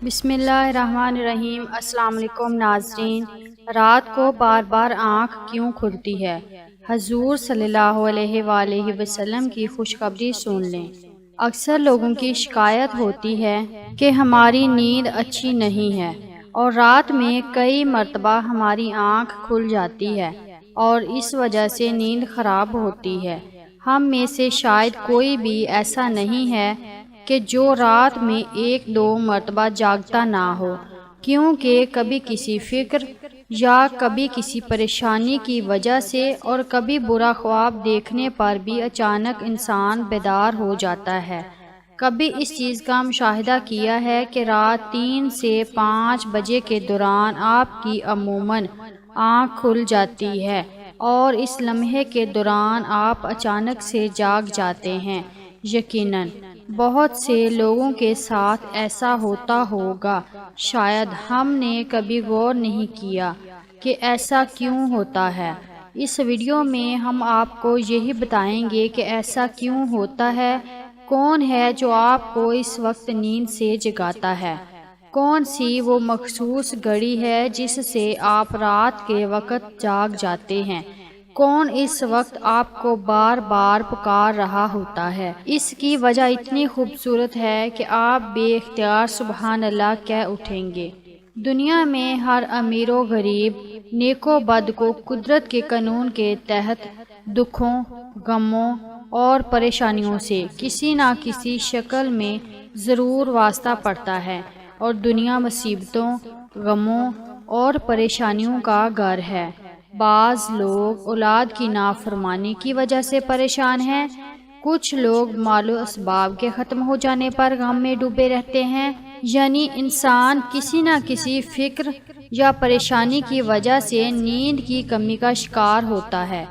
بسم اللہ الرحمن الرحیم۔ السلام علیکم ناظرین، رات کو بار بار آنکھ کیوں کھلتی ہے؟ حضور صلی اللہ علیہ وآلہ وسلم کی خوشخبری سن لیں۔ اکثر لوگوں کی شکایت ہوتی ہے کہ ہماری نیند اچھی نہیں ہے اور رات میں کئی مرتبہ ہماری آنکھ کھل جاتی ہے اور اس وجہ سے نیند خراب ہوتی ہے۔ ہم میں سے شاید کوئی بھی ایسا نہیں ہے کہ جو رات میں ایک دو مرتبہ جاگتا نہ ہو، کیونکہ کبھی کسی فکر یا کبھی کسی پریشانی کی وجہ سے اور کبھی برا خواب دیکھنے پر بھی اچانک انسان بیدار ہو جاتا ہے۔ کبھی اس چیز کا مشاہدہ کیا ہے کہ رات 3 سے 5 بجے کے دوران آپ کی عموماً آنکھ کھل جاتی ہے اور اس لمحے کے دوران آپ اچانک سے جاگ جاتے ہیں۔ یقیناً بہت سے لوگوں کے ساتھ ایسا ہوتا ہوگا، شاید ہم نے کبھی غور نہیں کیا کہ ایسا کیوں ہوتا ہے۔ اس ویڈیو میں ہم آپ کو یہی بتائیں گے کہ ایسا کیوں ہوتا ہے، کون ہے جو آپ کو اس وقت نیند سے جگاتا ہے، کون سی وہ مخصوص گھڑی ہے جس سے آپ رات کے وقت جاگ جاتے ہیں، کون اس وقت آپ کو بار بار پکار رہا ہوتا ہے۔ اس کی وجہ اتنی خوبصورت ہے کہ آپ بے اختیار سبحان اللہ کہہ اٹھیں گے۔ دنیا میں ہر امیر و غریب، نیک و بد کو قدرت کے قانون کے تحت دکھوں، غموں اور پریشانیوں سے کسی نہ کسی شکل میں ضرور واسطہ پڑتا ہے اور دنیا مصیبتوں، غموں اور پریشانیوں کا گھر ہے۔ بعض لوگ اولاد کی نافرمانی کی وجہ سے پریشان ہیں، کچھ لوگ مال و اسباب کے ختم ہو جانے پر غم میں ڈوبے رہتے ہیں۔ یعنی انسان کسی نہ کسی فکر یا پریشانی کی وجہ سے نیند کی کمی کا شکار ہوتا ہے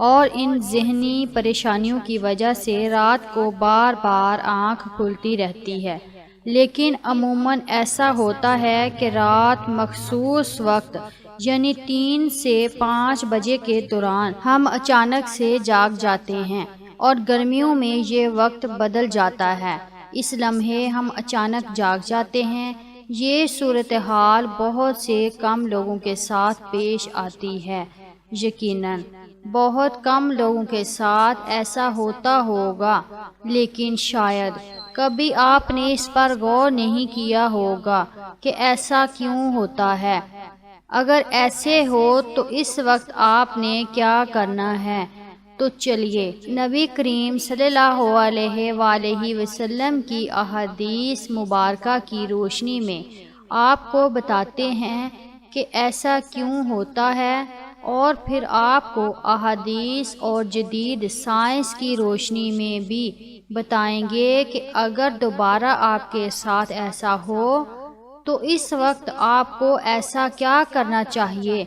اور ان ذہنی پریشانیوں کی وجہ سے رات کو بار بار آنکھ کھلتی رہتی ہے۔ لیکن عموماً ایسا ہوتا ہے کہ رات مخصوص وقت یعنی 3 سے 5 بجے کے دوران ہم اچانک سے جاگ جاتے ہیں اور گرمیوں میں یہ وقت بدل جاتا ہے۔ اس لمحے ہم اچانک جاگ جاتے ہیں۔ یہ صورتحال بہت سے کم لوگوں کے ساتھ پیش آتی ہے۔ یقیناً بہت کم لوگوں کے ساتھ ایسا ہوتا ہوگا، لیکن شاید کبھی آپ نے اس پر غور نہیں کیا ہوگا کہ ایسا کیوں ہوتا ہے۔ اگر ایسے ہو تو اس وقت آپ نے کیا کرنا ہے؟ تو چلیے نبی کریم صلی اللہ علیہ وآلہ وسلم کی احادیث مبارکہ کی روشنی میں آپ کو بتاتے ہیں کہ ایسا کیوں ہوتا ہے، اور پھر آپ کو احادیث اور جدید سائنس کی روشنی میں بھی بتائیں گے کہ اگر دوبارہ آپ کے ساتھ ایسا ہو تو اس وقت آپ کو ایسا کیا کرنا چاہیے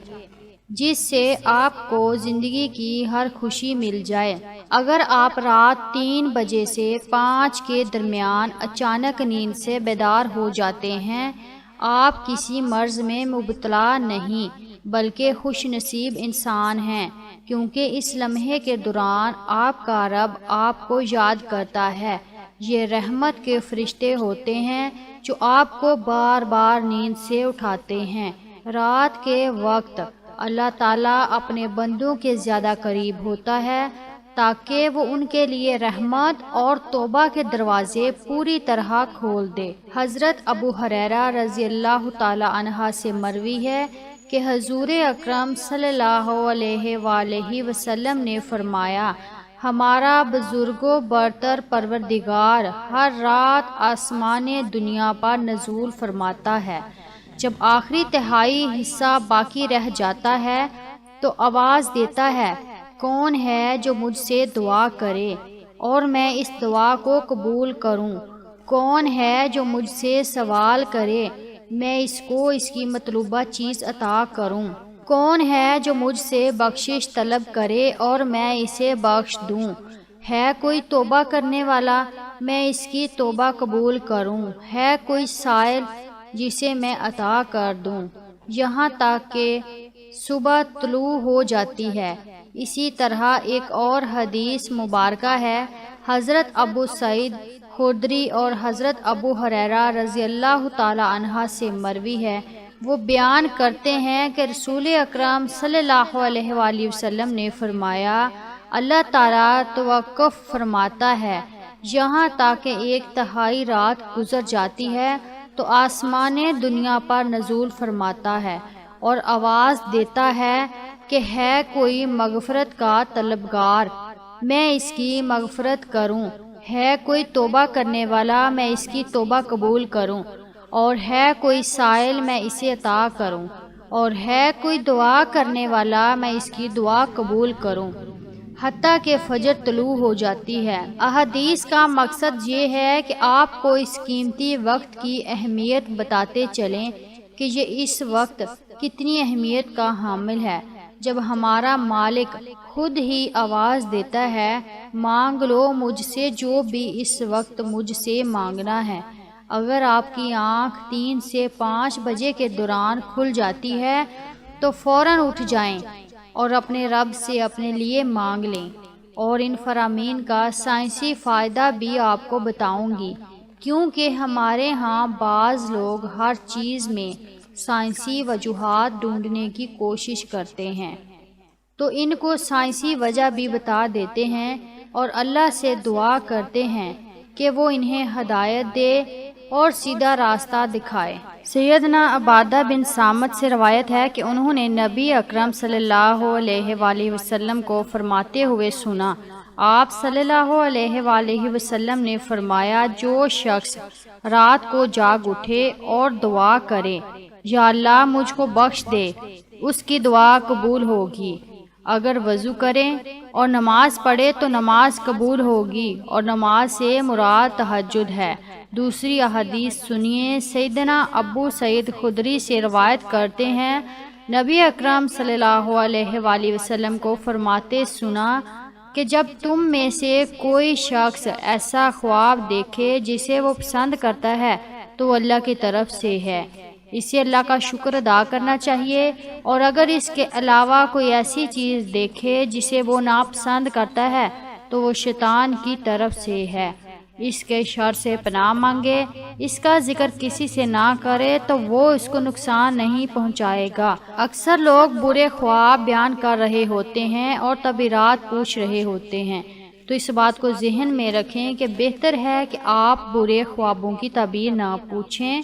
جس سے آپ کو زندگی کی ہر خوشی مل جائے۔ اگر آپ رات 3 بجے سے 5 کے درمیان اچانک نیند سے بیدار ہو جاتے ہیں، آپ کسی مرض میں مبتلا نہیں بلکہ خوش نصیب انسان ہیں، کیونکہ اس لمحے کے دوران آپ کا رب آپ کو یاد کرتا ہے۔ یہ رحمت کے فرشتے ہوتے ہیں جو آپ کو بار بار نیند سے اٹھاتے ہیں۔ رات کے وقت اللہ تعالیٰ اپنے بندوں کے زیادہ قریب ہوتا ہے تاکہ وہ ان کے لیے رحمت اور توبہ کے دروازے پوری طرح کھول دے۔ حضرت ابو ہریرہ رضی اللہ تعالی عنہ سے مروی ہے کہ حضور اکرم صلی اللہ علیہ وآلہ وسلم نے فرمایا، ہمارا بزرگ و برتر پروردگار ہر رات آسمان دنیا پر نزول فرماتا ہے۔ جب آخری تہائی حصہ باقی رہ جاتا ہے تو آواز دیتا ہے، کون ہے جو مجھ سے دعا کرے اور میں اس دعا کو قبول کروں؟ کون ہے جو مجھ سے سوال کرے، میں اس کو اس کی مطلوبہ چیز عطا کروں؟ کون ہے جو مجھ سے بخشش طلب کرے اور میں اسے بخش دوں؟ ہے کوئی توبہ کرنے والا، میں اس کی توبہ قبول کروں؟ ہے کوئی سائل جسے میں عطا کر دوں؟ یہاں تک کہ صبح طلوع ہو جاتی ہے۔ اسی طرح ایک اور حدیث مبارکہ ہے، حضرت ابو سعید خدری اور حضرت ابو ہریرہ رضی اللہ تعالی عنہ سے مروی ہے، وہ بیان کرتے ہیں کہ رسول اکرم صلی اللہ علیہ وآلہ وسلم نے فرمایا، اللہ تعالیٰ توقف فرماتا ہے یہاں تک کہ 1/3 رات گزر جاتی ہے تو آسمان دنیا پر نزول فرماتا ہے اور آواز دیتا ہے کہ ہے کوئی مغفرت کا طلبگار، میں اس کی مغفرت کروں، ہے کوئی توبہ کرنے والا، میں اس کی توبہ قبول کروں، اور ہے کوئی سائل، میں اسے عطا کروں، اور ہے کوئی دعا کرنے والا، میں اس کی دعا قبول کروں، حتیٰ کہ فجر طلوع ہو جاتی ہے۔ احادیث کا مقصد یہ ہے کہ آپ کو اس قیمتی وقت کی اہمیت بتاتے چلیں کہ یہ اس وقت کتنی اہمیت کا حامل ہے، جب ہمارا مالک خود ہی آواز دیتا ہے، مانگ لو مجھ سے جو بھی اس وقت مجھ سے مانگنا ہے۔ اگر آپ کی آنکھ 3 سے 5 بجے کے دوران کھل جاتی ہے تو فوراً اٹھ جائیں اور اپنے رب سے اپنے لیے مانگ لیں، اور ان فرامین کا سائنسی فائدہ بھی آپ کو بتاؤں گی، کیونکہ ہمارے ہاں بعض لوگ ہر چیز میں سائنسی وجوہات ڈھونڈنے کی کوشش کرتے ہیں، تو ان کو سائنسی وجہ بھی بتا دیتے ہیں اور اللہ سے دعا کرتے ہیں کہ وہ انہیں ہدایت دے اور سیدھا راستہ دکھائے۔ سیدنا عبادہ بن صامت سے روایت ہے کہ انہوں نے نبی اکرم صلی اللہ علیہ وآلہ وسلم کو فرماتے ہوئے سنا، آپ صلی اللہ علیہ وآلہ وسلم نے فرمایا، جو شخص رات کو جاگ اٹھے اور دعا کرے، یا اللہ مجھ کو بخش دے، اس کی دعا قبول ہوگی۔ اگر وضو کرے اور نماز پڑھے تو نماز قبول ہوگی، اور نماز سے مراد تہجد ہے۔ دوسری احادیث سنیے، سیدنا ابو سعید خدری سے روایت کرتے ہیں، نبی اکرم صلی اللہ علیہ وآلہ وسلم کو فرماتے سنا کہ جب تم میں سے کوئی شخص ایسا خواب دیکھے جسے وہ پسند کرتا ہے تو اللہ کی طرف سے ہے، اسے اللہ کا شکر ادا کرنا چاہیے، اور اگر اس کے علاوہ کوئی ایسی چیز دیکھے جسے وہ ناپسند کرتا ہے تو وہ شیطان کی طرف سے ہے، اس کے شر سے پناہ مانگے، اس کا ذکر کسی سے نہ کرے تو وہ اس کو نقصان نہیں پہنچائے گا۔ اکثر لوگ برے خواب بیان کر رہے ہوتے ہیں اور تعبیرات پوچھ رہے ہوتے ہیں، تو اس بات کو ذہن میں رکھیں کہ بہتر ہے کہ آپ برے خوابوں کی تعبیر نہ پوچھیں،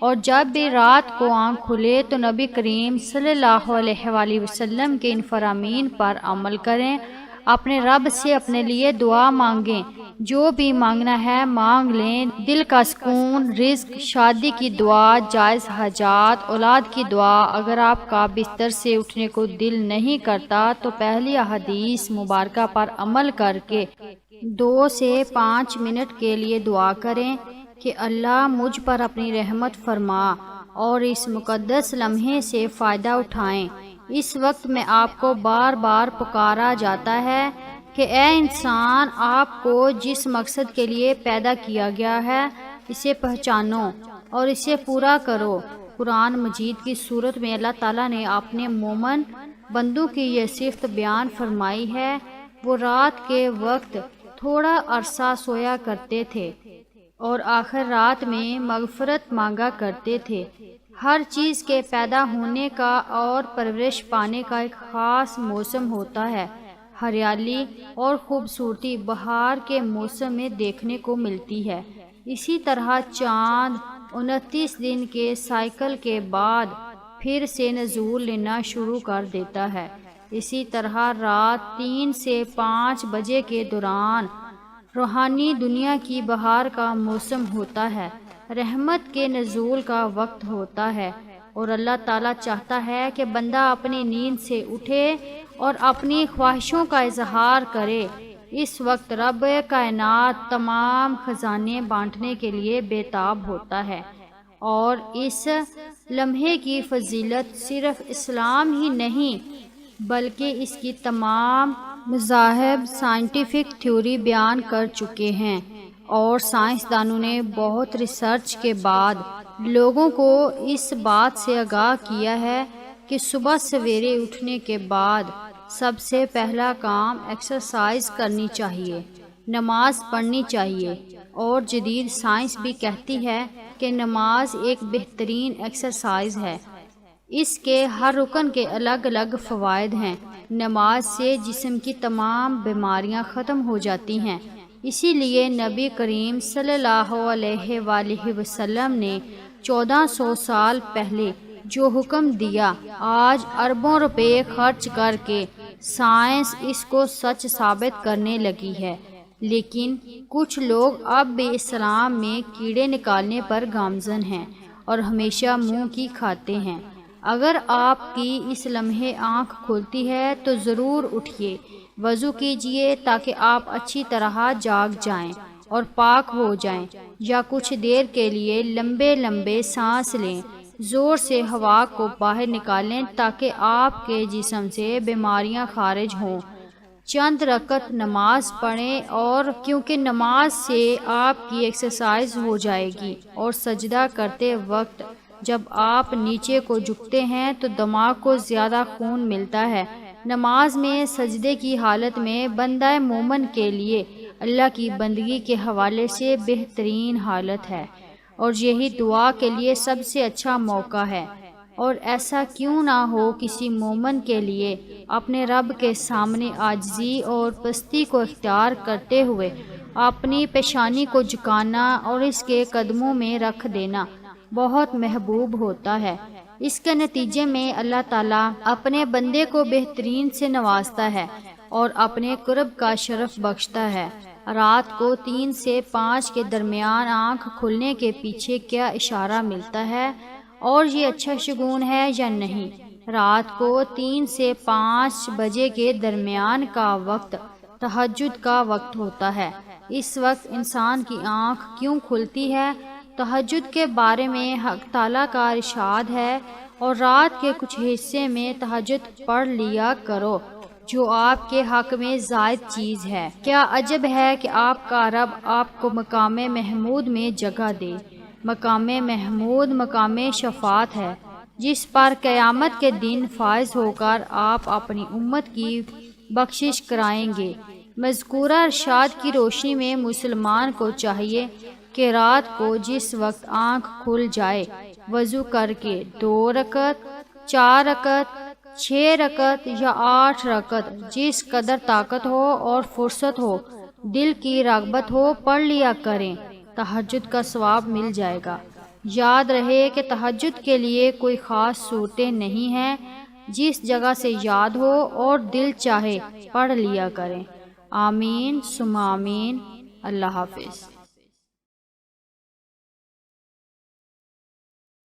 اور جب بھی رات کو آنکھ کھلے تو نبی کریم صلی اللہ علیہ وآلہ وسلم کے ان فرامین پر عمل کریں، اپنے رب سے اپنے لیے دعا مانگیں، جو بھی مانگنا ہے مانگ لیں، دل کا سکون، رزق، شادی کی دعا، جائز حاجات، اولاد کی دعا۔ اگر آپ کا بستر سے اٹھنے کو دل نہیں کرتا تو پہلی احادیث مبارکہ پر عمل کر کے 2 سے 5 منٹ کے لیے دعا کریں کہ اللہ مجھ پر اپنی رحمت فرما، اور اس مقدس لمحے سے فائدہ اٹھائیں۔ اس وقت میں آپ کو بار بار پکارا جاتا ہے کہ اے انسان، آپ کو جس مقصد کے لیے پیدا کیا گیا ہے اسے پہچانو اور اسے پورا کرو۔ قرآن مجید کی صورت میں اللہ تعالیٰ نے اپنے مومن بندوں کی یہ صفت بیان فرمائی ہے، وہ رات کے وقت تھوڑا عرصہ سویا کرتے تھے اور آخر رات میں مغفرت مانگا کرتے تھے۔ ہر چیز کے پیدا ہونے کا اور پرورش پانے کا ایک خاص موسم ہوتا ہے۔ ہریالی اور خوبصورتی بہار کے موسم میں دیکھنے کو ملتی ہے۔ اسی طرح چاند 29 دن کے سائیکل کے بعد پھر سے نزول لینا شروع کر دیتا ہے۔ اسی طرح رات 3 سے 5 بجے کے دوران روحانی دنیا کی بہار کا موسم ہوتا ہے، رحمت کے نزول کا وقت ہوتا ہے، اور اللہ تعالیٰ چاہتا ہے کہ بندہ اپنی نیند سے اٹھے اور اپنی خواہشوں کا اظہار کرے۔ اس وقت رب کائنات تمام خزانے بانٹنے کے لیے بےتاب ہوتا ہے، اور اس لمحے کی فضیلت صرف اسلام ہی نہیں بلکہ اس کی تمام مذاہب سائنٹیفک تھیوری بیان کر چکے ہیں، اور سائنسدانوں نے بہت ریسرچ کے بعد لوگوں کو اس بات سے آگاہ کیا ہے کہ صبح سویرے اٹھنے کے بعد سب سے پہلا کام ایکسرسائز کرنی چاہیے، نماز پڑھنی چاہیے، اور جدید سائنس بھی کہتی ہے کہ نماز ایک بہترین ایکسرسائز ہے۔ اس کے ہر رکن کے الگ الگ فوائد ہیں۔ نماز سے جسم کی تمام بیماریاں ختم ہو جاتی ہیں۔ اسی لیے نبی کریم صلی اللہ علیہ وآلہ وسلم نے 1400 سال پہلے جو حکم دیا، آج اربوں روپے خرچ کر کے سائنس اس کو سچ ثابت کرنے لگی ہے، لیکن کچھ لوگ اب بھی اسلام میں کیڑے نکالنے پر گامزن ہیں اور ہمیشہ منہ کی کھاتے ہیں۔ اگر آپ کی اس لمحے آنکھ کھلتی ہے تو ضرور اٹھیے، وضو کیجیے تاکہ آپ اچھی طرح جاگ جائیں اور پاک ہو جائیں، یا کچھ دیر کے لیے لمبے لمبے سانس لیں، زور سے ہوا کو باہر نکالیں تاکہ آپ کے جسم سے بیماریاں خارج ہوں۔ چند رکعت نماز پڑھیں، اور کیونکہ نماز سے آپ کی ایکسرسائز ہو جائے گی، اور سجدہ کرتے وقت جب آپ نیچے کو جھکتے ہیں تو دماغ کو زیادہ خون ملتا ہے۔ نماز میں سجدے کی حالت میں بندہ مومن کے لیے اللہ کی بندگی کے حوالے سے بہترین حالت ہے، اور یہی دعا کے لیے سب سے اچھا موقع ہے۔ اور ایسا کیوں نہ ہو کسی مومن کے لیے اپنے رب کے سامنے عاجزی اور پستی کو اختیار کرتے ہوئے اپنی پیشانی کو جھکانا اور اس کے قدموں میں رکھ دینا بہت محبوب ہوتا ہے۔ اس کے نتیجے میں اللہ تعالیٰ اپنے بندے کو بہترین سے نوازتا ہے اور اپنے قرب کا شرف بخشتا ہے۔ رات کو 3 سے 5 کے درمیان آنکھ کھلنے کے پیچھے کیا اشارہ ملتا ہے، اور یہ اچھا شگون ہے یا نہیں؟ رات کو 3 سے 5 بجے کے درمیان کا وقت تہجد کا وقت ہوتا ہے۔ اس وقت انسان کی آنکھ کیوں کھلتی ہے؟ تہجد کے بارے میں حق تعالیٰ کا ارشاد ہے، اور رات کے کچھ حصے میں تہجد پڑھ لیا کرو جو آپ کے حق میں زائد چیز ہے۔ کیا عجب ہے کہ آپ کا رب آپ کو مقام محمود میں جگہ دے۔ مقام محمود مقام شفاعت ہے، جس پر قیامت کے دن فائز ہو کر آپ اپنی امت کی بخشش کرائیں گے۔ مذکورہ ارشاد کی روشنی میں مسلمان کو چاہیے کہ رات کو جس وقت آنکھ کھل جائے، وضو کر کے 2 رکعت، 4 رکعت، 6 رکعت یا 8 رکعت جس قدر طاقت ہو اور فرصت ہو، دل کی رغبت ہو، پڑھ لیا کریں۔ تہجد کا ثواب مل جائے گا۔ یاد رہے کہ تہجد کے لیے کوئی خاص صورتیں نہیں ہیں، جس جگہ سے یاد ہو اور دل چاہے پڑھ لیا کریں۔ آمین ثم آمین۔ اللہ حافظ۔